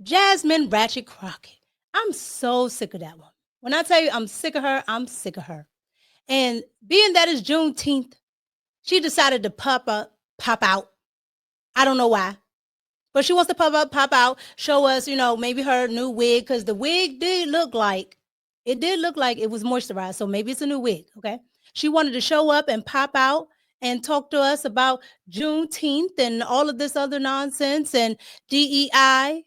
Jasmine Ratchet Crockett. I'm so sick of that one. When I tell you I'm sick of her, I'm sick of her. And being that it's Juneteenth, she decided to pop out. I don't know why. But she wants to pop out, show us, maybe her new wig, because the wig did look like it was moisturized. So maybe it's a new wig. Okay. She wanted to show up and pop out and talk to us about Juneteenth and all of this other nonsense and DEI.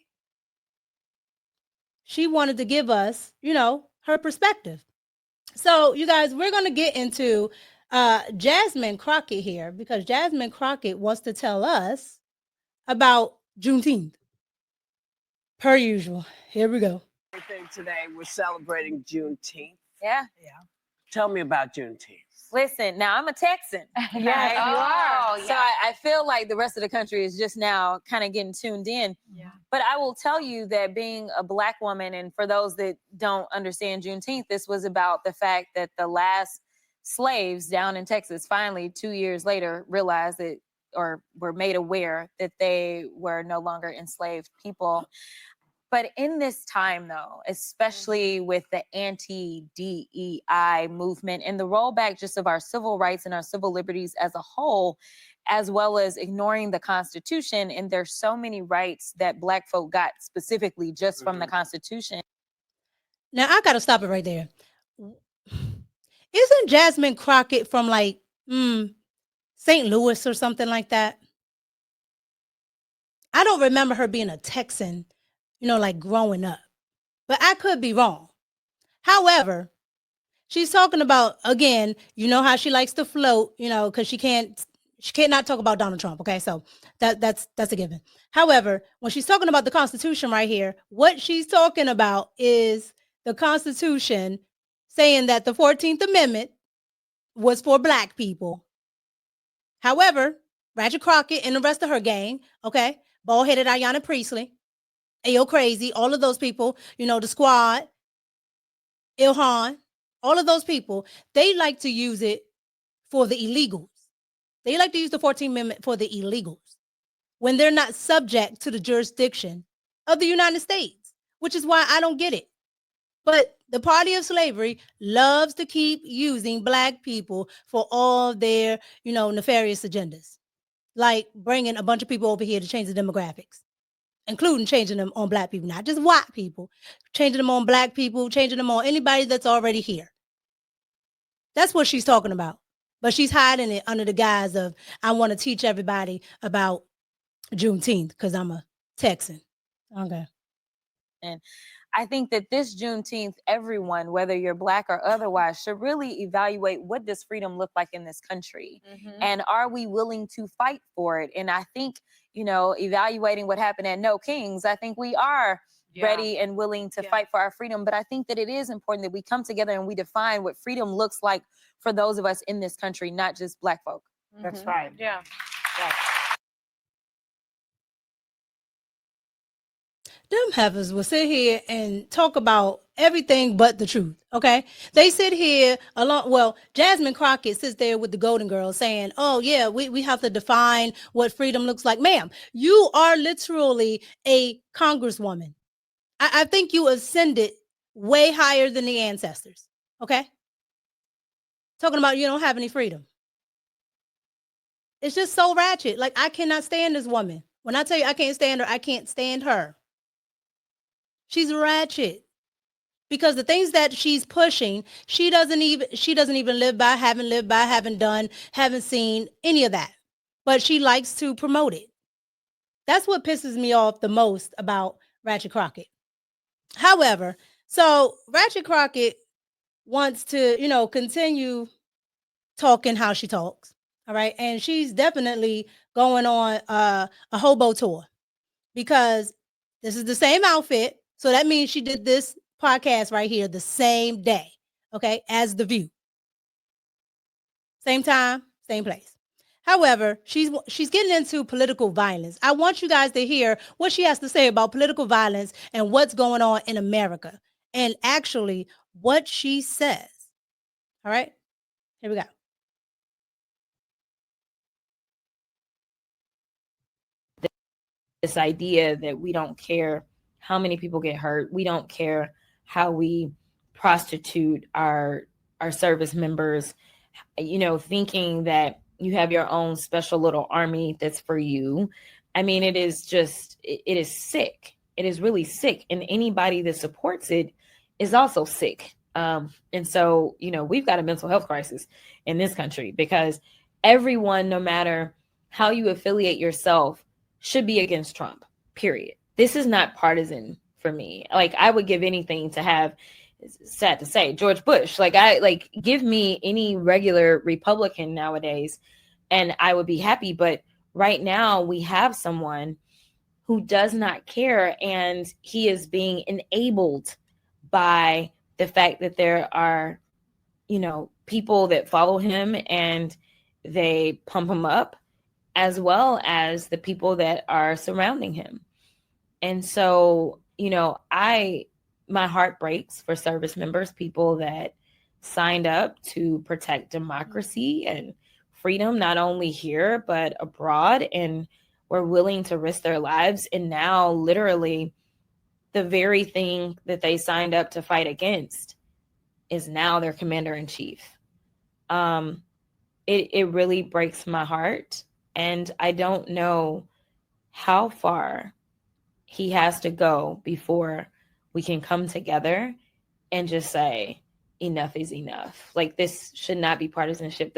She wanted to give us, her perspective. So, you guys, we're going to get into Jasmine Crockett here because Jasmine Crockett wants to tell us about Juneteenth. Per usual. Here we go. Today, we're celebrating Juneteenth. Yeah. Tell me about Juneteenth. Listen, now I'm a Texan. Yes, you are. So I feel like the rest of the country is just now kind of getting tuned in. Yeah. But I will tell you that being a Black woman, and for those that don't understand Juneteenth, this was about the fact that the last slaves down in Texas finally 2 years later realized that, or were made aware that they were no longer enslaved people. But in this time, though, especially with the anti-DEI movement and the rollback just of our civil rights and our civil liberties as a whole, as well as ignoring the Constitution, and there's so many rights that Black folk got specifically just from the Constitution. Now, I got to stop it right there. Isn't Jasmine Crockett from like St. Louis or something like that? I don't remember her being a Texan, like growing up, but I could be wrong. However, she's talking about, again, how she likes to float, because she cannot talk about Donald Trump. Okay. So that's a given. However, when she's talking about the Constitution right here, what she's talking about is the Constitution saying that the 14th Amendment was for Black people. However, Ratchet Crockett and the rest of her gang, okay, bald-headed Ayanna Priestley, Ayo Crazy, all of those people, the squad, Ilhan, all of those people, they like to use it for the illegals. They like to use the 14th Amendment for the illegals when they're not subject to the jurisdiction of the United States, which is why I don't get it. But the party of slavery loves to keep using Black people for all their, nefarious agendas, like bringing a bunch of people over here to change the demographics, including changing them on Black people, not just white people, changing them on Black people, changing them on anybody that's already here. That's what she's talking about. But she's hiding it under the guise of, I want to teach everybody about Juneteenth because I'm a Texan. Okay. And I think that this Juneteenth, everyone, whether you're Black or otherwise, should really evaluate what does freedom look like in this country? And are we willing to fight for it? And I think, evaluating what happened at No Kings, I think we are ready and willing to fight for our freedom. But I think that it is important that we come together and we define what freedom looks like for those of us in this country, not just Black folk. That's right. Yeah. Them heifers will sit here and talk about everything but the truth, okay? They sit here Jasmine Crockett sits there with the Golden Girls saying, oh, yeah, we have to define what freedom looks like. Ma'am, you are literally a congresswoman. I think you ascended way higher than the ancestors, okay? Talking about you don't have any freedom. It's just so ratchet. Like, I cannot stand this woman. When I tell you I can't stand her, I can't stand her. She's ratchet because the things that she's pushing, she doesn't even live by, haven't done, haven't seen any of that. But she likes to promote it. That's what pisses me off the most about Ratchet Crockett. However, so Ratchet Crockett wants to, continue talking how she talks. All right. And she's definitely going on a hobo tour because this is the same outfit. So that means she did this podcast right here the same day, okay, as The View. Same time, same place. However, she's getting into political violence. I want you guys to hear what she has to say about political violence and what's going on in America and actually what she says. All right, here we go. This idea that we don't care how many people get hurt. We don't care how we prostitute our service members, you know, thinking that you have your own special little army that's for you. I mean, it is sick. It is really sick. And anybody that supports it is also sick. And so, you know, we've got a mental health crisis in this country because everyone, no matter how you affiliate yourself, should be against Trump, period. This is not partisan for me. Like, I would give anything to have, sad to say, George Bush. Give me any regular Republican nowadays and I would be happy. But right now we have someone who does not care, and he is being enabled by the fact that there are, you know, people that follow him and they pump him up, as well as the people that are surrounding him. And so, you know, my heart breaks for service members, people that signed up to protect democracy and freedom, not only here, but abroad, and were willing to risk their lives. And now literally the very thing that they signed up to fight against is now their commander in chief. It really breaks my heart. And I don't know how far he has to go before we can come together and just say, enough is enough. Like, this should not be partisanship.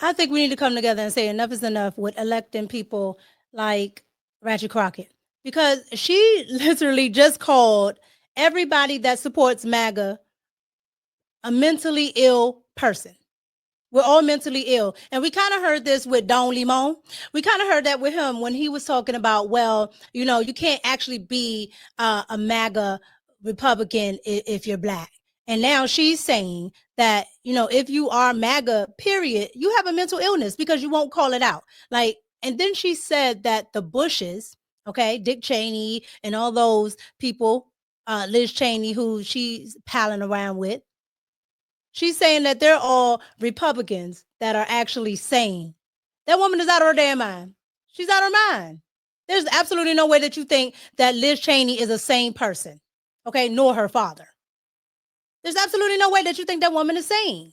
I think we need to come together and say enough is enough with electing people like Ratchet Crockett, because she literally just called everybody that supports MAGA a mentally ill person. We're all mentally ill. And we kind of heard this with Don Limon. We kind of heard that with him when he was talking about, well, you know, you can't actually be a MAGA Republican if you're Black. And now she's saying that, you know, if you are MAGA, period, you have a mental illness because you won't call it out. Like, and then she said that the Bushes, okay, Dick Cheney and all those people, Liz Cheney, who she's palling around with, she's saying that they're all Republicans that are actually sane. That woman is out of her damn mind. She's out of her mind. There's absolutely no way that you think that Liz Cheney is a sane person, okay, nor her father. There's absolutely no way that you think that woman is sane.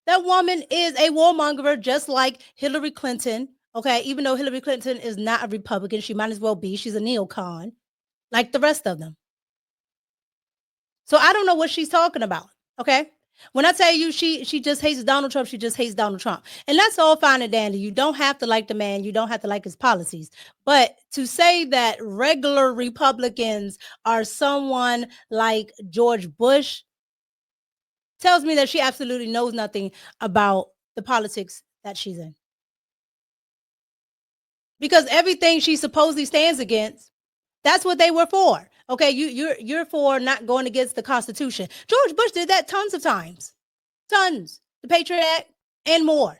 That woman is a warmonger, just like Hillary Clinton, okay? Even though Hillary Clinton is not a Republican, she might as well be. She's a neocon, like the rest of them. So I don't know what she's talking about, okay? When I tell you she just hates Donald Trump, she just hates Donald Trump. And that's all fine and dandy. You don't have to like the man. You don't have to like his policies. But to say that regular Republicans are someone like George Bush tells me that she absolutely knows nothing about the politics that she's in. Because everything she supposedly stands against, that's what they were for. Okay, you're for not going against the Constitution. George Bush did that tons of times. Tons. The Patriot Act and more.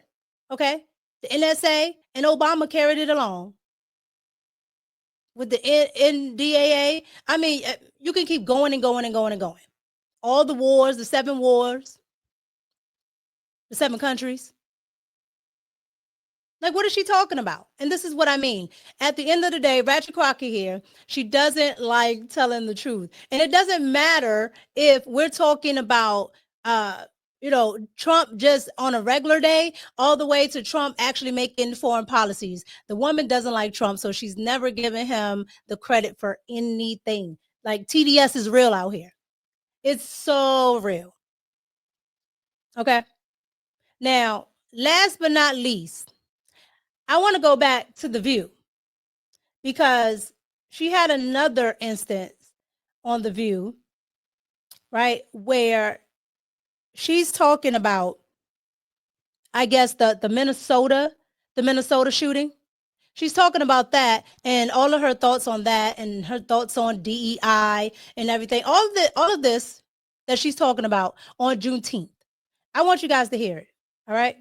Okay? The NSA and Obama carried it along. With the NDAA. I mean, you can keep going and going and going and going. All the wars, the 7 wars, the 7 countries. Like, what is she talking about? And this is what I mean. At the end of the day, Ratchet Crockett here, she doesn't like telling the truth. And it doesn't matter if we're talking about, you know, Trump just on a regular day, all the way to Trump actually making foreign policies. The woman doesn't like Trump, so she's never given him the credit for anything. Like, TDS is real out here. It's so real. Okay. Now, last but not least, I want to go back to The View, because she had another instance on The View, right, where she's talking about, I guess, the Minnesota shooting. She's talking about that and all of her thoughts on that and her thoughts on DEI and everything. All of this that she's talking about on Juneteenth. I want you guys to hear it. All right,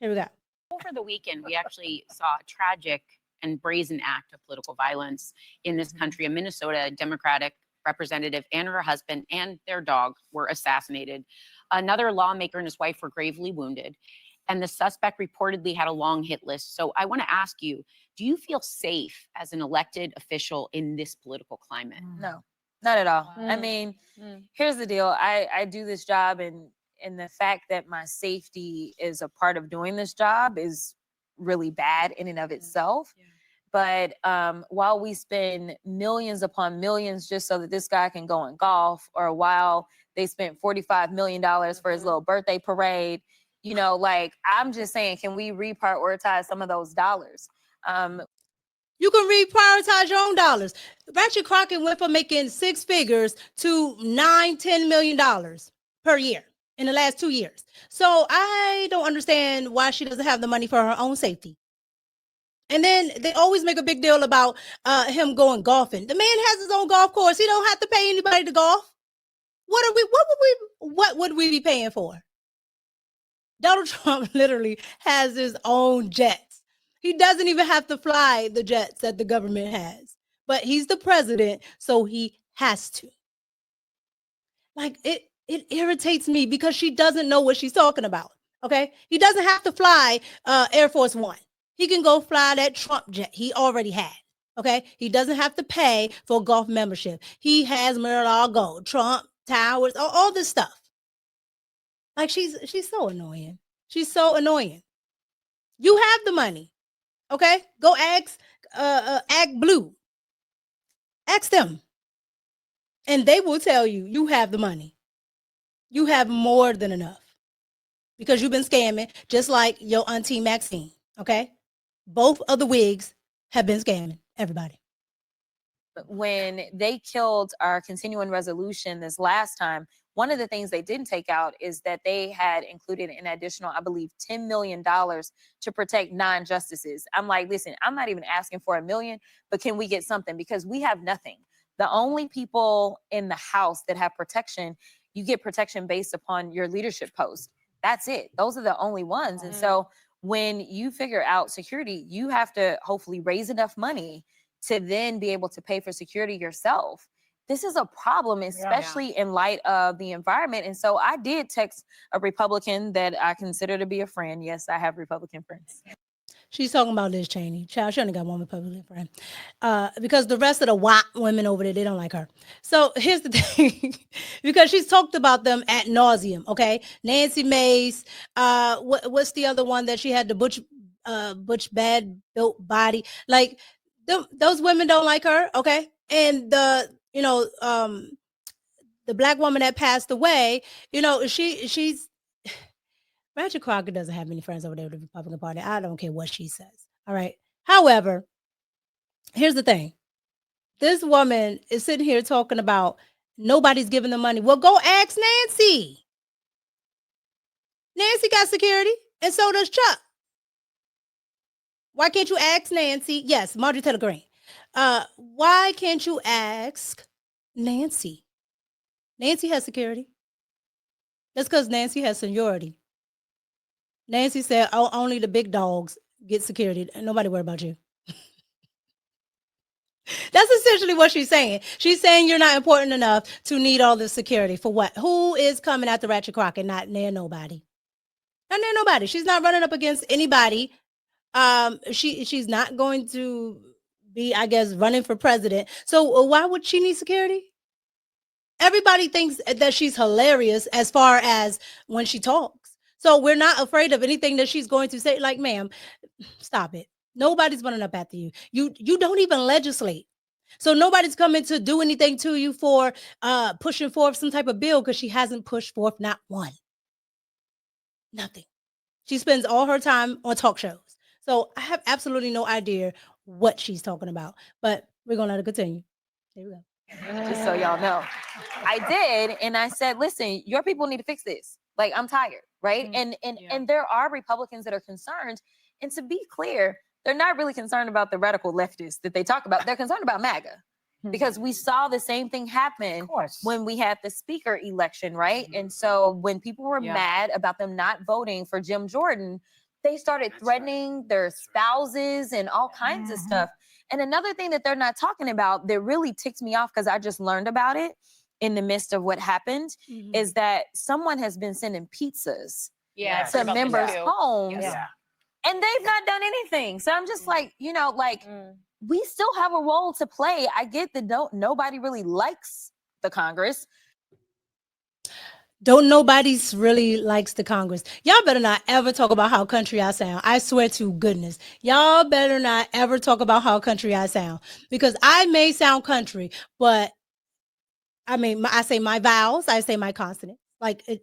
here we go. Over the weekend, we actually saw a tragic and brazen act of political violence in this country. A Minnesota Democratic representative and her husband and their dog were assassinated. Another lawmaker and his wife were gravely wounded. and the suspect reportedly had a long hit list. So I want to ask you, do you feel safe as an elected official in this political climate? No, not at all. Wow. I mean, here's the deal. I do this job, and the fact that my safety is a part of doing this job is really bad in and of itself. But while we spend millions upon millions just so that this guy can go and golf, or while they spent $45 million for his little birthday parade, you know, like, I'm just saying, can we reprioritize some of those dollars? You can reprioritize your own dollars. Ratchet Crockett went from making 6 figures to $9-10 million per year in the last 2 years. So I don't understand why she doesn't have the money for her own safety. And then they always make a big deal about him going golfing. The man has his own golf course. He don't have to pay anybody to golf. What would we be paying for? Donald Trump literally has his own jets. He doesn't even have to fly the jets that the government has. But he's the president, so he has to. Like, it irritates me because she doesn't know what she's talking about. Okay? He doesn't have to fly Air Force One. He can go fly that Trump jet he already had. Okay? He doesn't have to pay for a golf membership. He has Mar-a-Lago, Trump Towers, all this stuff. Like, she's so annoying. She's so annoying. You have the money. Okay? Go ask Act Blue. Ask them. And they will tell you, you have the money. You have more than enough. Because you've been scamming, just like your auntie Maxine. Okay? Both of the wigs have been scamming everybody. When they killed our continuing resolution this last time, one of the things they didn't take out is that they had included an additional, I believe, $10 million to protect non-justices. I'm like, listen, I'm not even asking for $1 million, but can we get something? Because we have nothing. The only people in the House that have protection, you get protection based upon your leadership post. That's it. Those are the only ones. And so when you figure out security, you have to hopefully raise enough money to then be able to pay for security yourself. This is a problem, especially in light of the environment. And so I did text a Republican that I consider to be a friend. Yes, I have Republican friends. She's talking about Liz Cheney. Child, she only got one Republican friend. Because the rest of the WAP women over there, they don't like her. So here's the thing. Because she's talked about them ad nauseum, okay? Nancy Mace. What's the other one that she had, the Butch bad built body? Like, those women don't like her, okay? And the black woman that passed away, she's Ratchet Crockett doesn't have many friends over there with the Republican Party. I don't care what she says. All right. However, here's the thing. This woman is sitting here talking about nobody's giving them money. Well, go ask Nancy. Nancy got security, and so does Chuck. Why can't you ask Nancy? Yes, Marjorie Taylor Greene. Why can't you ask Nancy? Nancy has security. That's because Nancy has seniority. Nancy said, "Oh, only the big dogs get security. Nobody worry about you." That's essentially what she's saying. She's saying you're not important enough to need all this security. For what? Who is coming after Ratchet Crockett? Not near nobody. Not near nobody. She's not running up against anybody. She's not going to be, I guess, running for president. So why would she need security? Everybody thinks that she's hilarious as far as when she talks. So we're not afraid of anything that she's going to say. Like, ma'am, stop it. Nobody's running up after you. You don't even legislate. So nobody's coming to do anything to you for pushing forth some type of bill, because she hasn't pushed forth not one. Nothing. She spends all her time on talk shows. So I have absolutely no idea what she's talking about. But we're going to let her continue. Here we go. Just so y'all know. I did, and I said, listen, your people need to fix this. Like, I'm tired, right? And there are Republicans that are concerned. And to be clear, they're not really concerned about the radical leftists that they talk about. They're concerned about MAGA. Because we saw the same thing happen when we had the speaker election, right? And so when people were mad about them not voting for Jim Jordan, they started threatening their spouses and all kinds of stuff. And another thing that they're not talking about that really ticked me off, because I just learned about it in the midst of what happened, is that someone has been sending pizzas Yeah. to about this members' too. homes, Yeah. and they've not done anything. So I'm just like, we still have a role to play. I get that nobody really likes the Congress. Don't nobody's really likes the Congress. Y'all better not ever talk about how country I sound. I swear to goodness. Y'all better not ever talk about how country I sound. Because I may sound country, but I mean, I say my vowels, I say my consonants. Like y'all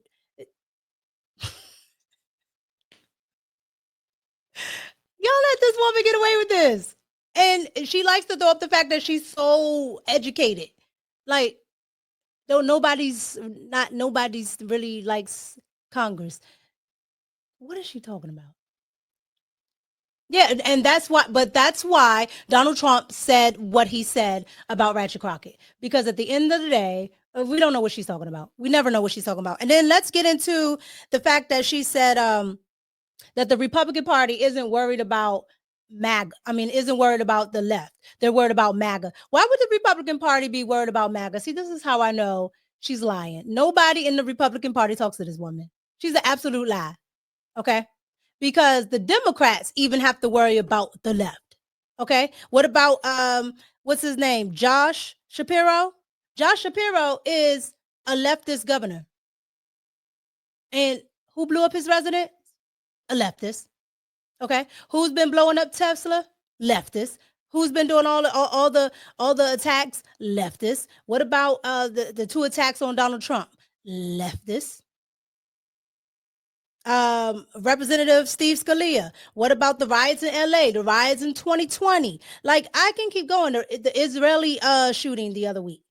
let this woman get away with this. And she likes to throw up the fact that she's so educated. Like, though nobody's really likes Congress. What is she talking about? Yeah, and that's why Donald Trump said what he said about Ratchet Crockett. Because at the end of the day, we don't know what she's talking about. We never know what she's talking about. And then let's get into the fact that she said that the Republican Party isn't worried about MAGA. I mean, isn't worried about the left. They're worried about MAGA. Why would the Republican Party be worried about MAGA? See, this is how I know she's lying. Nobody in the Republican Party talks to this woman. She's an absolute lie. Okay? Because the Democrats even have to worry about the left. Okay? What about what's his name? Josh Shapiro? Josh Shapiro is a leftist governor. And who blew up his residence? A leftist. Okay? Who's been blowing up Tesla? Leftist. Who's been doing all the attacks? Leftist. What about the 2 attacks on Donald Trump? Leftist. Representative Steve Scalia. What about the riots in LA, the riots in 2020? Like, I can keep going. The Israeli shooting the other week.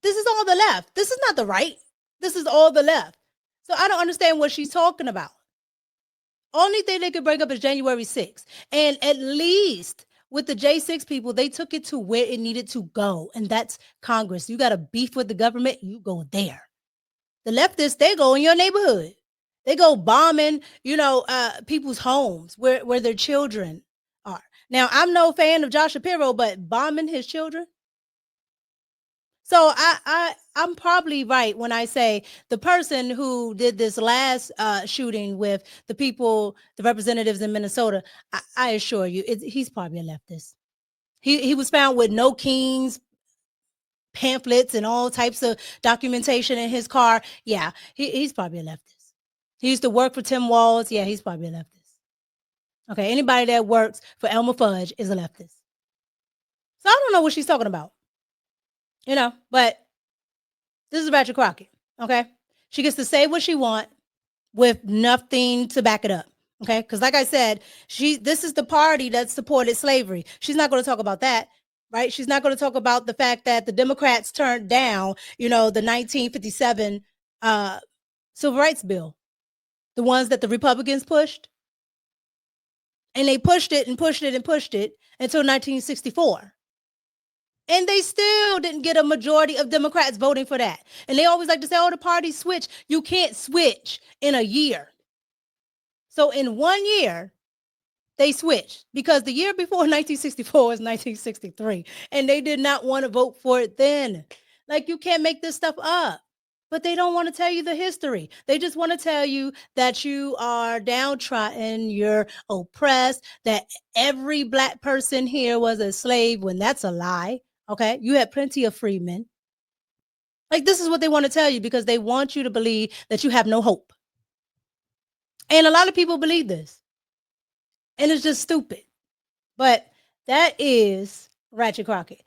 This is all the left. This is not the right. This is all the left. So I don't understand what she's talking about. Only thing they could bring up is January 6th. And at least with the J6 people, they took it to where it needed to go. And that's Congress. You got a beef with the government, you go there. The leftists, they go in your neighborhood. They go bombing, people's homes where their children are. Now, I'm no fan of Josh Shapiro, but bombing his children. So I'm probably right when I say the person who did this last shooting with the representatives in Minnesota, I assure you, he's probably a leftist. He was found with no Kings pamphlets and all types of documentation in his car. Yeah, he's probably a leftist. He used to work for Tim Walz. Yeah, he's probably a leftist. Okay, anybody that works for Elmer Fudge is a leftist. So I don't know what she's talking about. But this is Ratchet Crockett. Okay, she gets to say what she wants with nothing to back it up. Okay, because like I said, this is the party that supported slavery. She's not going to talk about that. Right? She's not going to talk about the fact that the Democrats turned down, the 1957 Civil Rights Bill, the ones that the Republicans pushed. And they pushed it and pushed it and pushed it until 1964. And they still didn't get a majority of Democrats voting for that. And they always like to say, oh, the party switched. You can't switch in a year. So in 1 year, they switched because the year before 1964 was 1963 and they did not want to vote for it then. Like, you can't make this stuff up, but they don't want to tell you the history. They just want to tell you that you are downtrodden, you're oppressed, that every Black person here was a slave when that's a lie. Okay. You had plenty of freedmen. Like, this is what they want to tell you because they want you to believe that you have no hope. And a lot of people believe this. And it's just stupid. But that is Ratchet Crockett.